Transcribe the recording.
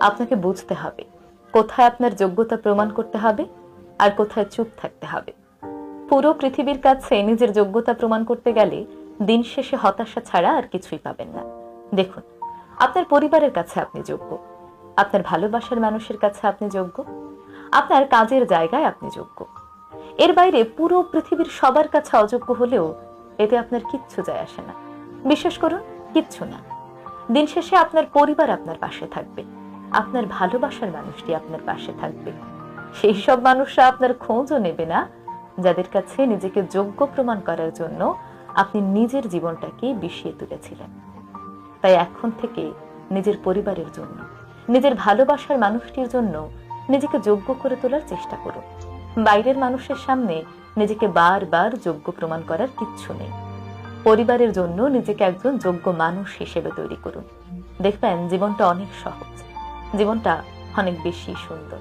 আপনাকে বুঝতে হবে কোথায় আপনার যোগ্যতা প্রমাণ করতে হবে আর কোথায় চুপ থাকতে হবে। পুরো পৃথিবীর কাছে নিজের যোগ্যতা প্রমাণ করতে গেলে দিন শেষে হতাশা ছাড়া আর কিছুই পাবেন না। দেখুন, আপনার পরিবারের কাছে আপনি যোগ্য, আপনার ভালোবাসার মানুষের কাছে আপনি যোগ্য, আপনার কাজের জায়গায় আপনি যোগ্য। এর বাইরে পুরো পৃথিবীর সবার কাছে অযোগ্য হলেও এতে আপনার কিচ্ছু যায় আসে না। বিশ্বাস করুন, কিচ্ছু না। দিন শেষে আপনার পরিবার আপনার পাশে থাকবে, আপনার ভালোবাসার মানুষটি আপনার পাশে থাকবে। সেই সব মানুষরা আপনার খোঁজও নেবে না যাদের কাছে নিজেকে যোগ্য প্রমাণ করার জন্য আপনি নিজের জীবনটাকে বিষিয়ে তুলেছিলেন। তাই এখন থেকে নিজের পরিবারের জন্য, নিজের ভালোবাসার মানুষটির জন্য নিজেকে যোগ্য করে তোলার চেষ্টা করুন। বাইরের মানুষের সামনে নিজেকে বারবার যোগ্য প্রমাণ করার কিচ্ছু নেই। পরিবারের জন্য নিজেকে একজন যোগ্য মানুষ হিসেবে তৈরি করুন। দেখবেন জীবনটা অনেক সহজ, জীবনটা অনেক বেশি সুন্দর।